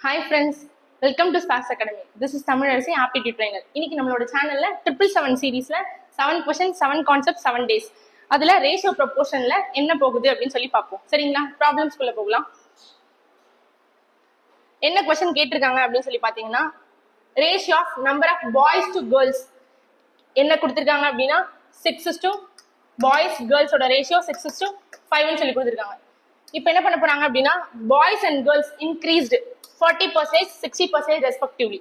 Hi friends, welcome to Sparks Academy. This is Tamil Arasi Aptitude Trainer. இன்னைக்கு நம்மளோட சேனல்ல 777 சீரிஸ்ல 7 questions, 7 concepts, 7 days. அதுல ratio ப்ரொபோர்ஷன்ல என்ன போகுது அப்படின்னு சொல்லி பார்ப்போம். சரிங்களா? ப்ராப்ளம்ஸ்குள்ள போகலாம். என்ன क्वेश्चन கேட்டிருக்காங்க அப்படின்னு சொல்லி பாத்தீங்கன்னா ratio of number of boys to girls என்ன கொடுத்திருக்காங்க அப்படின்னா 6:, பாய்ஸ் கேர்ள்ஸோட ரேஷியோ 6:5 ன்னு சொல்லி கொடுத்திருக்காங்க. இப்போ என்ன பண்ண போறாங்க அப்படின்னா boys and girls increased 40%, 60% respectively.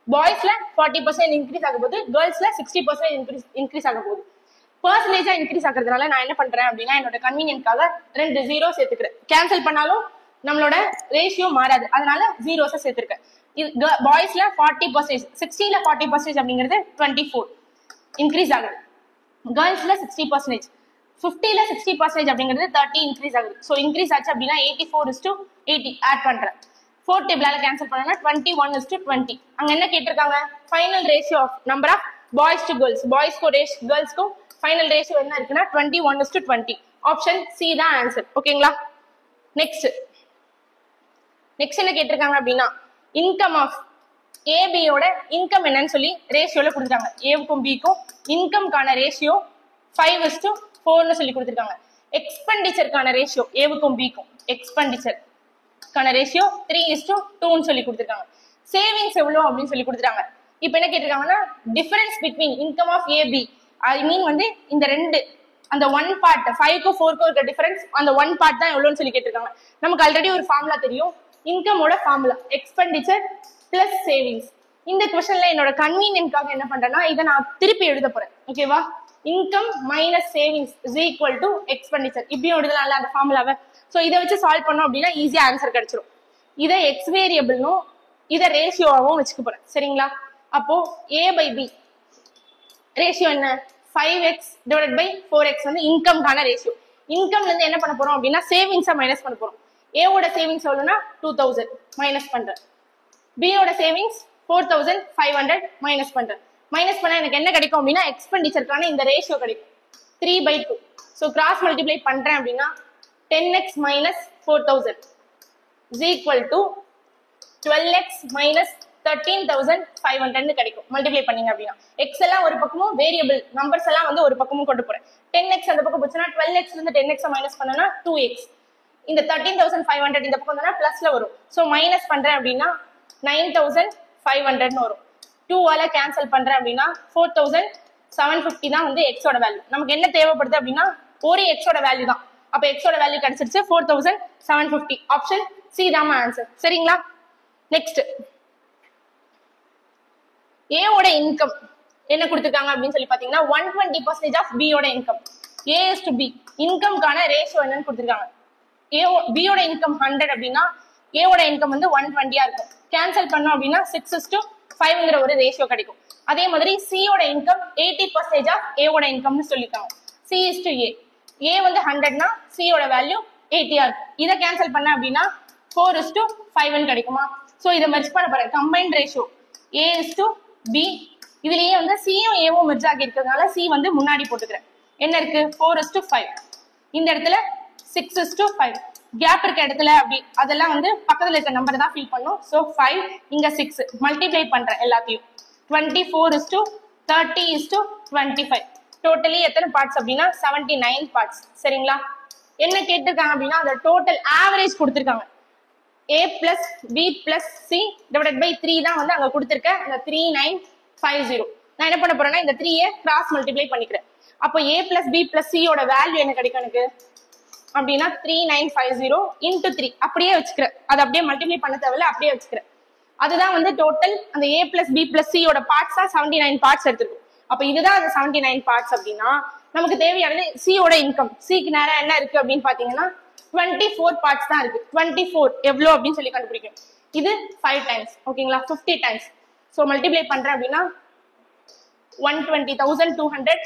பாய்ஸ்ல 40% இன்க்ரீஸ் ஆக போகுது, கேர்ள்ஸ்ல 60% இன்க்ரீஸ் ஆக போகுது. பர்சன்டேஜா இன்க்ரீஸ் ஆகிறதுனால நான் என்ன பண்றேன் அப்படின்னா என்னோட கன்வீனியன்ட்காக 2 ஜீரோ சேர்த்துக்கிறேன். கேன்சல் பண்ணாலும் நம்மளோட ரேஷியோ மாறாது, அதனால ஜீரோஸை சேர்த்திருக்கேன். பாய்ஸ்ல 40%, 60ல 40% அப்படிங்கிறது 24 இன்க்ரீஸ் ஆகுது. கேர்ள்ஸ்ல 60%, 50ல 60% அப்படிங்கிறது 30 இன்க்ரீஸ் ஆகுது. ஸோ இன்க்ரீஸ் ஆச்சு அப்படின்னா 84:80 ஆட் பண்றேன். 4 டேபிளால கேன்சல் பண்ணா 21:20. அங்க என்ன கேட்டிருக்காங்க? Final ratio of number of boys to girls. பாய்ஸ்க்கும் கேர்ள்ஸ்க்கும் ஃபைனல் ரேஷியோ என்ன இருக்குன்னா 21:20. ஆப்ஷன் சி தான் ஆன்சர். ஓகேங்களா? நெக்ஸ்ட் என்ன கேட்டிருக்காங்க அப்படின்னா இன்கம் ஆஃப் ஏபியோட இன்கம் என்னன்னு சொல்லி ரேஷியோல கொடுத்துருக்காங்க. ஏவுக்கும் பிக்கும் இன்கம்கான ரேஷியோ 5:4 சொல்லி கொடுத்துருக்காங்க. எக்ஸ்பெண்டிச்சருக்கான ரேஷியோ ஏவுக்கும் பிக்கும் எக்ஸ்பெண்டிச்சர் ரேஷியோ 3:2 சொல்லி கொடுத்துருக்காங்க. சேவிங்ஸ் எவ்வளவு அப்படின்னு சொல்லி கொடுத்துருக்காங்க. இப்போ என்ன கேட்டிருக்காங்கன்னா difference between income of AB, I mean வந்து இந்த ரெண்டு அந்த 1 பார்ட் 5க்கும் 4க்கும் இருக்க டிஃபரன்ஸ், அந்த 1 பார்ட் தான் எவ்வளோன்னு சொல்லி கேட்டிருக்காங்க. நமக்கு ஆல்ரெடி ஒரு ஃபார்முலா தெரியும், இன்கமோட ஃபார்முலா எக்ஸ்பெண்டிச்சர் பிளஸ் சேவிங்ஸ். இந்த கொஸ்டின்ல என்னோட கன்வீனியன்ட்காக என்ன பண்றேன்னா இதை நான் திருப்பி எழுத போறேன். ஓகேவா? Income minus savings is equal to expenditure. இப்படியும் எழுதலாம்ல அந்த ஃபார்முலாவை. ஸோ இதை வச்சு சால்வ் பண்ணோம் அப்படின்னா ஈஸியா ஆன்சர் கிடைச்சிடும். இதை எக்ஸ் வேரியபிள்னும் இதை ரேஷியோவாகவும் வச்சுக்க போறேன். சரிங்களா? அப்போ ஏ பை பி ரேஷியோ என்ன? 5x டிவைடட் பை 4x வந்து இன்கம்கான ரேஷியோ. இன்கம்ல இருந்து என்ன பண்ண போறோம் அப்படின்னா சேவிங்ஸை மைனஸ் பண்ண போறோம். ஏவோட சேவிங்ஸ் எவ்வளோன்னா 2000 மைனஸ் பண்றேன். பியோட சேவிங்ஸ் 4500 மைனஸ் பண்றேன். மைனஸ் பண்ணா எனக்கு என்ன கிடைக்கும் அப்படின்னா எக்ஸ்பெண்டிச்சருக்கான இந்த ரேஷியோ கிடைக்கும் 3/2. ஸோ கிராஸ் மல்டிப்ளை பண்றேன் அப்படின்னா 10x minus 4000 is equal to 12x minus 13,500 கிடைக்கும். மல்டிப்ளை பண்ணீங்க அப்படின்னா எக்ஸ் எல்லாம் ஒரு பக்கமும் வேரியபிள் நம்பர்ஸ் எல்லாம் வந்து ஒரு பக்கமும் கொண்டு போறேன். 10x அந்த பக்கம் போச்சுன்னா 12x இருந்து 10x மைனஸ் பண்ணனா 2x. இந்த 13,500 இந்த பக்கம் வந்தா பிளஸ்ல வரும். ஸோ மைனஸ் பண்றேன் அப்படின்னா 9,500 வரும். 2ஆல கேன்சல் பண்றேன் அப்படின்னா 4,750 தான் வந்து எக்ஸோட வேல்யூ. நமக்கு என்ன தேவைப்படுது அப்படின்னா ஒரு எக்ஸோட வேல்யூ தான். அப்ப எக்ஸோட வேல்யூ கிடைச்சிருச்சு 4,750. ஆப்ஷன் சி தான் ஆன்சர். சரிங்களா? நெக்ஸ்ட் ஏவோட இன்கம் என்ன கொடுத்திருக்காங்க அப்படின்னு சொல்லி பாத்தீங்கன்னா 120% ஆஃப் பியோட income. A is to B இன்கம்கான ரேஷியோ என்னன்னு கொடுத்திருக்காங்க. பியோட இன்கம் 100 அப்படின்னா ஏவோட இன்கம் வந்து 120 இருக்கும். கேன்சல் பண்ணோம் அப்படின்னா 6:5ங்கிற ஒரு ரேஷியோ கிடைக்கும். அதே மாதிரி சியோட இன்கம் 80% ஆஃப் ஏவோட இன்கம்னு சொல்லியிருக்காங்க. சி இஸ் டு ஏ. ஏ வந்து 100னா சியோட வேல்யூ 80 இருக்கும். இதை கேன்சல் பண்ண அப்படின்னா 4:5 கிடைக்குமா? ஸோ இதை மெர்ஜ் பண்ண போறேன். Combined ratio a is to b. இதுலயே வந்து சியும் ஏவும் மெர்ஜ் ஆகி இருக்கிறதுனால சி வந்து முன்னாடி போட்டுக்கிறேன். என்ன இருக்கு? 4:5. இந்த இடத்துல 6:5. கேப் இருக்க இடத்துல அப்படி அதெல்லாம் வந்து பக்கத்துல இருக்க நம்பர் தான் ஃபில் பண்ணும். ஸோ 5 இங்க 6 மல்டிப்ளை பண்றேன் எல்லாத்தையும். 24:30:25. டோட்டலி எத்தனை பார்ட்ஸ் அப்படின்னா 79 பார்ட்ஸ். சரிங்களா? என்ன கேட்டிருக்காங்க அப்படின்னா அந்த டோட்டல் ஆவரேஜ் கொடுத்திருக்காங்க. a plus B plus c divided by 3 தான் வந்து அங்க கொடுத்திருக்க அந்த 3950. நான் என்ன பண்ண போறேன்னா இந்த 3 கிராஸ் மல்டிப்ளை பண்ணிக்கிறேன். அப்போ a பிளஸ் பி பிளஸ் சியோட வேல்யூ என்ன கிடைக்கும் எனக்கு அப்படின்னா 3950 இன்டு 3 அப்படியே வச்சுக்கிறேன். அதை அப்படியே மல்டிப்ளை பண்ண தேவையில்ல, அப்படியே வச்சுக்கிறேன். அதுதான் வந்து டோட்டல் அந்த a பிளஸ் பி பிளஸ் சியோட பார்ட்ஸ் தான் 79 பார்ட்ஸ் எடுத்திருக்கும். அப்ப இதுதான் அந்த 79 பார்ட்ஸ் அப்படின்னா நமக்கு தேவையானது சியோட இன்கம். சிக்கு நேரம் என்ன இருக்கு அப்படின்னு பாத்தீங்கன்னா 24 பார்ட்ஸ் தான் இருக்கு. 24 எவ்வளோ அப்படின்னு சொல்லி கண்டுபிடிக்கும். இது 5 டைம்ஸ். ஓகேங்களா? 50 டைம்ஸ். ஸோ மல்டிப்ளை பண்றேன் அப்படின்னா 120,200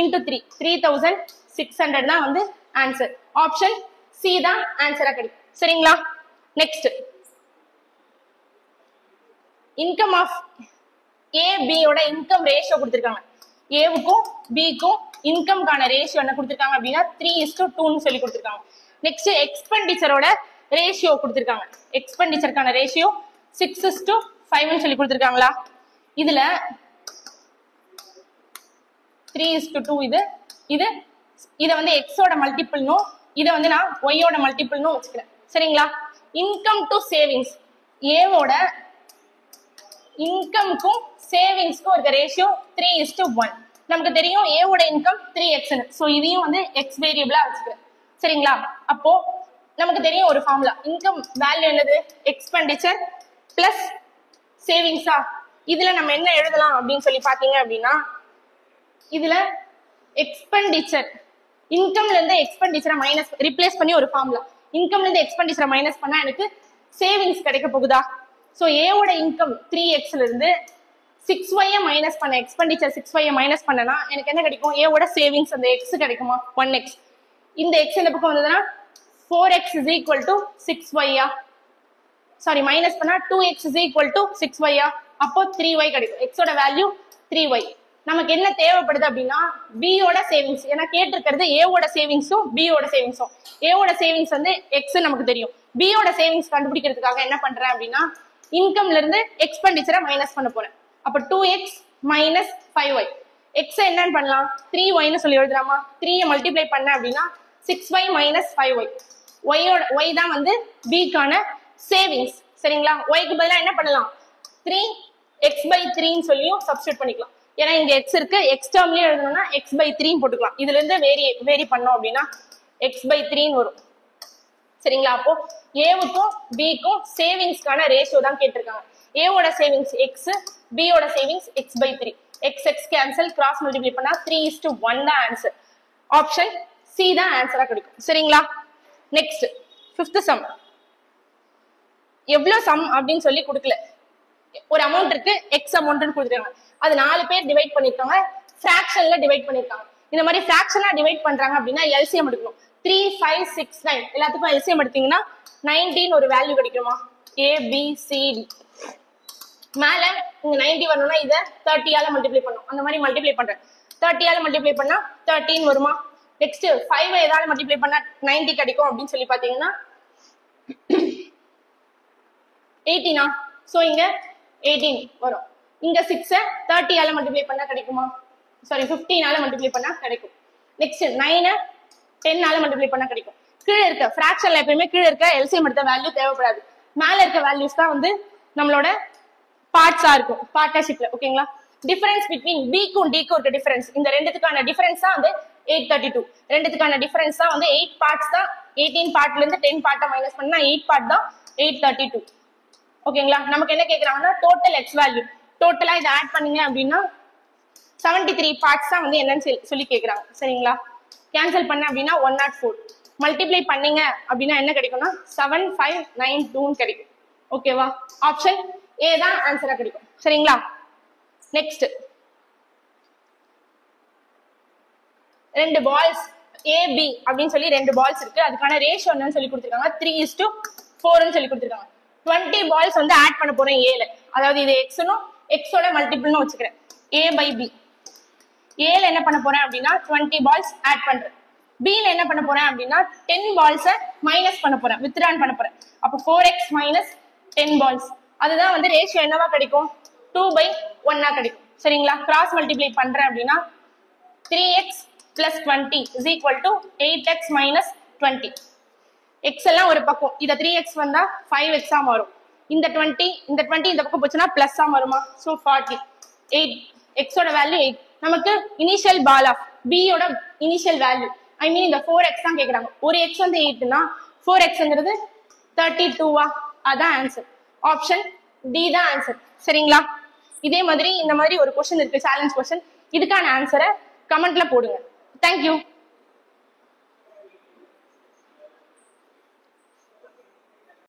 இன்டு 3 3,600 தான் வந்து ஆன்சர். ஆப்ஷன் சி தான் ஆன்சரா கிடைக்கும். சரிங்களா? நெக்ஸ்ட் இன்கம் ஆஃப் ஏ பியோட இன்கம் ரேஷியோ கொடுத்திருக்காங்க. ஏவுக்கும் பிக்கும் இன்கம்கான ரேஷியோ என்ன கொடுத்திருக்காங்க அப்படின்னா 3:2 சொல்லி கொடுத்திருக்காங்க. நெக்ஸ்ட் எக்ஸ்பெண்டிச்சரோட ரேஷியோ கொடுத்திருக்காங்க. எக்ஸ்பெண்டிச்சருக்கான ரேஷியோ 6:5 சொல்லி கொடுத்துருக்காங்களா? இதுல 3:2 இதை வந்து எக்ஸோட மல்டிபிள்னும் இதை வந்து நான் ஒய்யோட மல்டிபிள்னும் வச்சுக்கிறேன். சரிங்களா? இன்கம் டு சேவிங்ஸ், ஏவோட இன்கம்க்கும் சேவிங்ஸ்க்கும் இருக்க ரேஷியோ 3:1. நமக்கு தெரியும் ஏவோட இன்கம் 3x. ஸோ இதையும் வந்து எக்ஸ் வேரியபிளா வச்சுக்கிறேன். சரிங்களா? அப்போ நமக்கு தெரியும் ஒரு ஃபார்முலா, இன்கம் வேல்யூ என்னது? எக்ஸ்பெண்டிச்சர் பிளஸ் சேவிங்ஸா. இதுல நம்ம என்ன எழுதலாம் அப்படின்னு சொல்லி பாத்தீங்க அப்படின்னா, இதுல எக்ஸ்பெண்டிச்சர், இன்கம்ல இருந்து எக்ஸ்பெண்டிச்சரை மைனஸ் ரிப்ளேஸ் பண்ணி ஒரு ஃபார்முலா, இன்கம்ல இருந்து எக்ஸ்பெண்டிச்சரை மைனஸ் பண்ணா எனக்கு சேவிங்ஸ் கிடைக்க போகுதா? ஸோ ஏவோட இன்கம் 3x இருந்து 6y மைனஸ் பண்ண, எக்ஸ்பெண்டிச்சர் 6y மைனஸ் பண்ணனா எனக்கு என்ன கிடைக்கும்? ஏவோட சேவிங்ஸ் அந்த x கிடைக்குமா? 1x. இந்த x இந்த பக்கம் வந்ததுன்னா 4x is equal to 6y. Sorry, minus பண்ணா 2x is equal to 6y. அப்போ 3y கிடைக்கும். x ஓட வேல்யூ 3y. நமக்கு என்ன தேவைப்படுது அப்படின்னா b ஓட சேவிங்ஸ். ஏன்னா கேட்டிருக்கிறது a ஓட சேவிங்ஸும் b ஓட சேவிங்ஸும். a ஓட சேவிங்ஸ் வந்து x நமக்கு தெரியும். b ஓட சேவிங்ஸ் கண்டுபிடிக்கிறதுக்காக என்ன பண்றேன் அப்படின்னா, இன்கம்ல இருந்து எக்ஸ்பெண்டிச்சரை மைனஸ் பண்ண போறேன். அப்ப 2x மைனஸ் 5y. x என்னன்னு பண்ணலாம்? 3y சொல்லி எழுதுறாமா? 3 மல்டிப்ளை பண்ண அப்படின்னா 6y மைனஸ் 5y. y தான் வந்து b கான சேவிங்ஸ். சரிங்களா? y க்கு பதிலா என்ன பண்ணலாம்? 3x/3 சொல்லியும் சப்ஸ்டிட்யூட் பண்ணிக்கலாம். ஏன்னா இங்க x இருக்கு, x டேர்ம்லயே எழுதணும்னா x/3 போட்டுக்கலாம். இதுல இருந்து வேரி பண்ணோம் அப்படின்னா x/3 வரும். சரிங்களா? அப்போ ஏவுக்கும் பிக்கும் சேவிங்ஸ்க்கான ரேஷியோ தான் கேட்டிருக்காங்க. ஏவோட சேவிங்ஸ் x, b ஓட savings x/3. x cancel, cross multiply பண்ணா 3:1 தான் ஆன்சர். ஆப்ஷன் சி தான் ஆன்சரா கிடைக்கும். சரிங்களா? Next 5th some. எவ்வளவு சம் அப்படின்னு சொல்லி கொடுக்கல, ஒரு அமௌண்ட் இருக்கு, x அமௌண்ட்னு கொடுத்துருக்காங்க. அது 4 பேர் டிவைட் பண்ணிருக்காங்க, ஃபிராக்ஷன்ல டிவைட் பண்ணிருக்காங்க. இந்த மாதிரி ஃபிராக்ஷனா டிவைட் பண்றாங்க அப்படின்னா எல்சிஎம் எடுக்கணும். 3, 5, 6, 9 எல்லாத்துக்கும் எல்சிஎம் எடுத்தீங்கன்னா 19 ஒரு வேல்யூ கிடைக்குமா? A B C D. மேல இங்க 90 வரணும்னா இதை 30 ஆல மல்டிப்ளை பண்ணும். அந்த மாதிரி மல்டிப்ளை பண்றேன். 30 ஆல மல்டிப்ளை பண்ணா 13 வருமா? நெக்ஸ்ட் 5 எதால மல்டிப்ளை பண்ணா 90 கிடைக்கும் அப்படின்னு சொல்லி பாத்தீங்கன்னா 18. சோ இங்க 18 வரும். இங்க 6 30 ஆல மல்டிப்ளை பண்ணா கிடைக்குமா? சாரி, 15 ஆல மல்டிப்ளை பண்ணா கிடைக்கும். நெக்ஸ்ட் 9 10 ஆல மல்டிப்ளை பண்ணா கிடைக்கும். கீழே இருக்க ஃபிராக்ஷன்ல எப்பயுமே கீழே இருக்க எல்சிஎம் எடுத்த வேல்யூ தேவைப்படாது. மேல இருக்க வேல்யூஸ் தான் வந்து நம்மளோட பார்ட்ஸா இருக்கும் பார்ட்னர்ஷிப்ல. ஓகேங்களா? டிஃபரன்ஸ் பிட்வீன் b க்கும் d க்கும் இருக்க டிஃபரன்ஸ், இந்த ரெண்டுத்துக்கான டிஃபரன்ஸ் தான் வந்து 832. ரெண்டுத்துக்கான டிஃபரன்ஸ் தான் வந்து 8 பார்ட்ஸ் தான். 18 பார்ட்ல இருந்து 10 பார்ட்டை மைனஸ் பண்ணா 8 பார்ட் தான் 832. ஓகேங்களா? நமக்கு என்ன கேக்குறாங்கன்னா டோட்டல் x வேல்யூ. டோட்டலா இதை ஆட் பண்ணீங்க அப்படின்னா 73 பார்ட்ஸ் தான் வந்து என்னன்னு சொல்லி கேக்குறாங்க. சரிங்களா? கேன்சல் பண்ண அப்படின்னா 104. மல்டிப்ளை பண்ணீங்க அப்படின்னா என்ன கிடைக்கும்னா 7592 கிடைக்கும். ஓகேவா? ஆப்ஷன் ஏ தான் ஆன்சரா கிடைக்கும். சரிங்களா? நெக்ஸ்ட் 2 பால்ஸ் A B அப்படின்னு சொல்லி 2 பால்ஸ் இருக்கு. அதுக்கான ரேஷியோ என்னன்னு சொல்லி கொடுத்துருக்காங்க. 3:4 சொல்லி கொடுத்துருக்காங்க. 20 பால்ஸ் வந்து ஆட் பண்ண போறேன் ஏல. அதாவது இது எக்ஸ்னும் எக்ஸோட மல்டிபிள்னு வச்சுக்கிறேன். A/B. ஏல என்ன பண்ண போறேன் அப்படின்னா 20 பால்ஸ் ஆட் பண்றேன். B ல என்ன பண்ண போறேன் அப்படின்னா 10 பால்ஸை மைனஸ் பண்ண போறேன், வித்ட்ரான் பண்ண போறேன். அப்போ 4x மைனஸ் 10 பால்ஸ். அதுதான் வந்து ரேஷியோ என்னவா கிடைக்கும்? 2/1 கிடைக்கும். சரிங்களா? கிராஸ் மல்டிப்ளை பண்றேன் அப்படின்னா 3x plus 20 is equal to 8x minus 20. x எல்லாம் ஒரு பக்கம், இத 3x வந்தா 5x ஆ மாறும். இந்த 20 இந்த பக்கம் போச்சுன்னா பிளஸ் ஆ மாறுமா? சோ 40. 8 x ஓட வேல்யூ 8. நமக்கு இனிஷியல் பால் ஆஃப் b ஓட இனிஷியல் வேல்யூ, ஐ மீன் இந்த 4x தான் கேக்குறாங்க. ஒரு x வந்து 8னா 4xங்கிறது 32. அதான் ஆன்சர். ஆப்ஷன் டி தான் ஆன்சர். சரிங்களா? இதே மாதிரி இந்த மாதிரி ஒரு क्वेश्चन இருக்கு, சேலஞ்ச் क्वेश्चन. இதுக்கான ஆன்சரை கமெண்ட்ல போடுங்க. தேங்க்யூ.